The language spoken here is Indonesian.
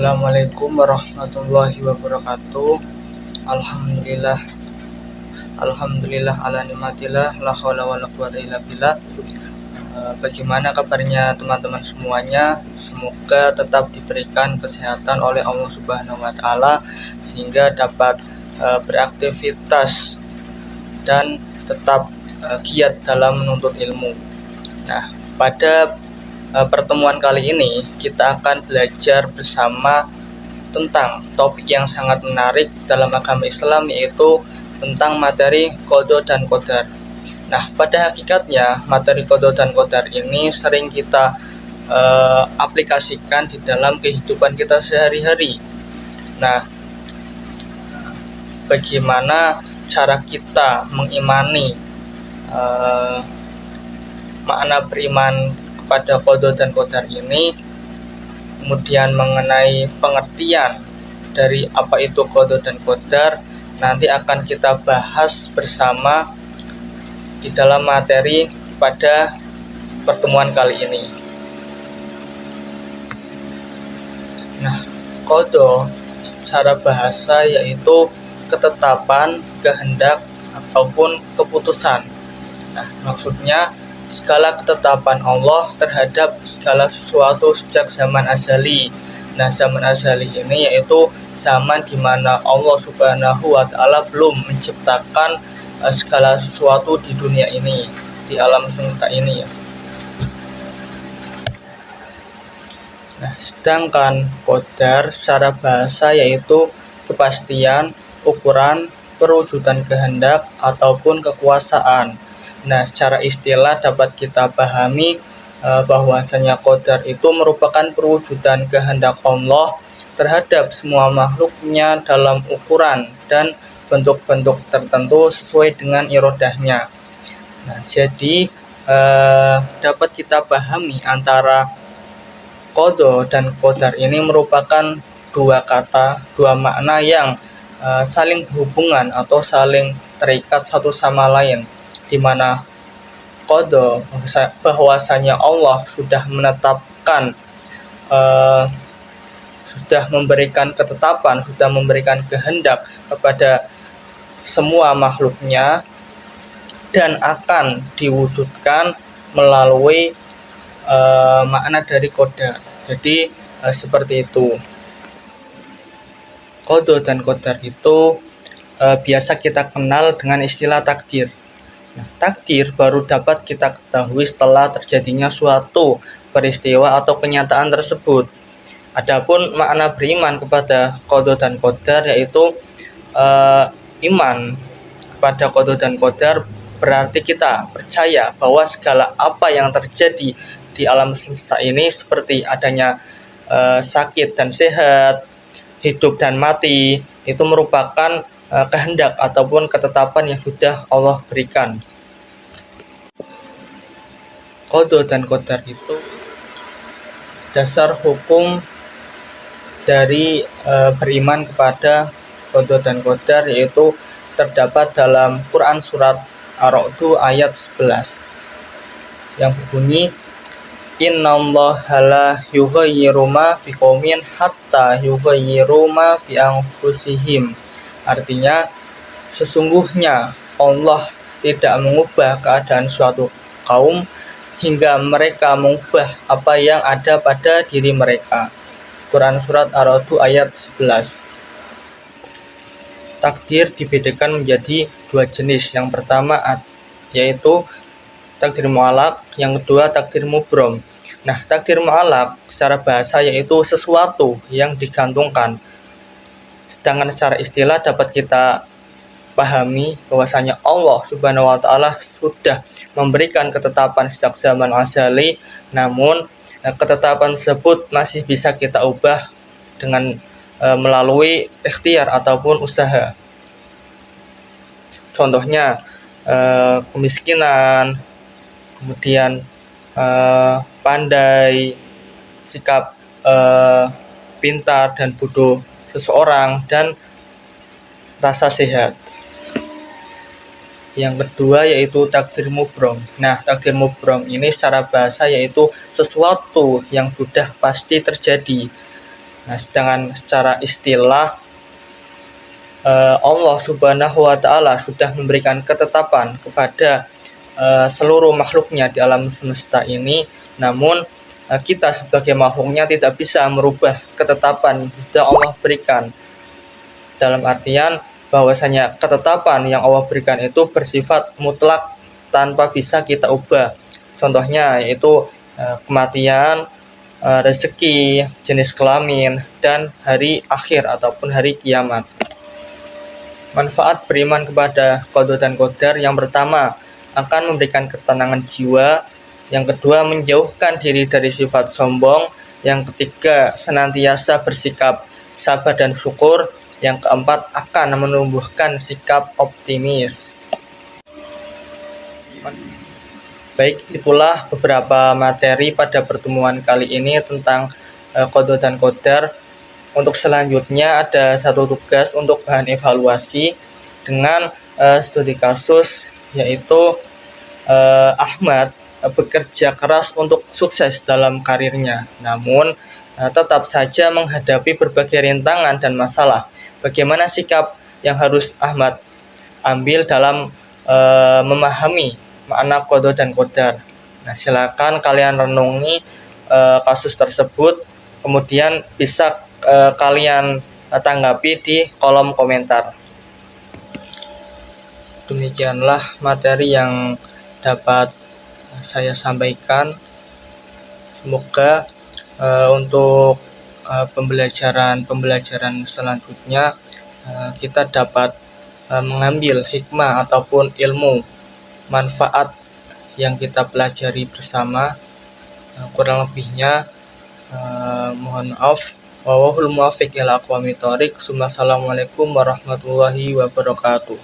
Assalamualaikum warahmatullahi wabarakatuh. Alhamdulillah, Alhamdulillah ala nikmatillah, la haula wala quwata illa billah. Bagaimana kabarnya teman-teman semuanya? Semoga tetap diberikan kesehatan oleh Allah Subhanahu wa taala sehingga dapat beraktivitas dan tetap giat dalam menuntut ilmu. Nah, pada pertemuan kali ini kita akan belajar bersama tentang topik yang sangat menarik dalam agama Islam, yaitu tentang materi qada dan qadar. Nah, pada hakikatnya materi qada dan qadar ini sering kita aplikasikan di dalam kehidupan kita sehari-hari. Nah, bagaimana cara kita mengimani makna beriman pada qada dan qadar ini, kemudian mengenai pengertian dari apa itu qada dan qadar, nanti akan kita bahas bersama di dalam materi pada pertemuan kali ini. Nah, qada secara bahasa yaitu ketetapan, kehendak, ataupun keputusan. Nah, maksudnya segala ketetapan Allah terhadap segala sesuatu sejak zaman azali. Nah, zaman azali ini yaitu zaman di mana Allah Subhanahu wa taala belum menciptakan segala sesuatu di dunia ini, di alam semesta ini ya. Nah, sedangkan qadar secara bahasa yaitu kepastian, ukuran, perwujudan kehendak ataupun kekuasaan. Nah, secara istilah dapat kita pahami bahwasanya qadar itu merupakan perwujudan kehendak Allah terhadap semua makhluknya dalam ukuran dan bentuk-bentuk tertentu sesuai dengan irodahnya. Nah, jadi dapat kita pahami antara qada dan qadar ini merupakan dua kata, dua makna yang saling berhubungan atau saling terikat satu sama lain, di mana qada bahwasanya Allah sudah menetapkan, sudah memberikan ketetapan, sudah memberikan kehendak kepada semua makhluknya dan akan diwujudkan melalui makna dari qadar. Jadi seperti itu. Qada dan qadar itu biasa kita kenal dengan istilah takdir. Nah, takdir baru dapat kita ketahui setelah terjadinya suatu peristiwa atau kenyataan tersebut. Adapun makna beriman kepada qada dan qadar yaitu iman kepada qada dan qadar berarti kita percaya bahwa segala apa yang terjadi di alam semesta ini, seperti adanya sakit dan sehat, hidup dan mati, itu merupakan kehendak ataupun ketetapan yang sudah Allah berikan. Qada dan qadar itu dasar hukum dari beriman kepada qada dan qadar, yaitu terdapat dalam Quran surat Ar-Ra'd ayat 11 yang berbunyi, innallaha la yughayyiru ma biqaumin hatta yughayyiru ma bi anfusihim. Artinya, sesungguhnya Allah tidak mengubah keadaan suatu kaum hingga mereka mengubah apa yang ada pada diri mereka. Quran surat Ar-Ra'd ayat 11. Takdir dibedakan menjadi dua jenis. Yang pertama yaitu takdir mu'allaq, yang kedua takdir mubrom. Nah, takdir mu'allaq secara bahasa yaitu sesuatu yang digantungkan. Sedangkan secara istilah dapat kita pahami bahwasanya Allah Subhanahu wa taala sudah memberikan ketetapan sejak zaman azali, namun ketetapan tersebut masih bisa kita ubah dengan melalui ikhtiar ataupun usaha. Contohnya kemiskinan, kemudian pandai, sikap pintar dan bodoh seseorang, dan rasa sehat. Yang kedua yaitu takdir mubrom. Nah, takdir mubrom ini secara bahasa yaitu sesuatu yang sudah pasti terjadi. Nah, sedangkan secara istilah Allah Subhanahu wa Ta'ala sudah memberikan ketetapan kepada seluruh makhluknya di alam semesta ini, namun kita sebagai makhluknya tidak bisa merubah ketetapan yang sudah Allah berikan. Dalam artian bahwasanya ketetapan yang Allah berikan itu bersifat mutlak tanpa bisa kita ubah. Contohnya yaitu kematian, rezeki, jenis kelamin, dan hari akhir ataupun hari kiamat. Manfaat beriman kepada qada dan qadar: yang pertama, akan memberikan ketenangan jiwa. Yang kedua, menjauhkan diri dari sifat sombong. Yang ketiga, senantiasa bersikap sabar dan syukur. Yang keempat, akan menumbuhkan sikap optimis. Baik, itulah beberapa materi pada pertemuan kali ini tentang qada dan qadar. Untuk selanjutnya ada satu tugas untuk bahan evaluasi dengan studi kasus, yaitu Ahmad bekerja keras untuk sukses dalam karirnya, namun tetap saja menghadapi berbagai rintangan dan masalah. Bagaimana sikap yang harus Ahmad ambil dalam memahami makna qada dan qadar? Nah, silakan kalian renungi kasus tersebut, kemudian bisa kalian tanggapi di kolom komentar. Demikianlah materi yang dapat saya sampaikan. Semoga untuk pembelajaran selanjutnya kita dapat mengambil hikmah ataupun ilmu manfaat yang kita pelajari bersama. Kurang lebihnya mohon maaf. Wallahul muwaffiq ila aqwamit thoriq. Assalamualaikum warahmatullahi wabarakatuh.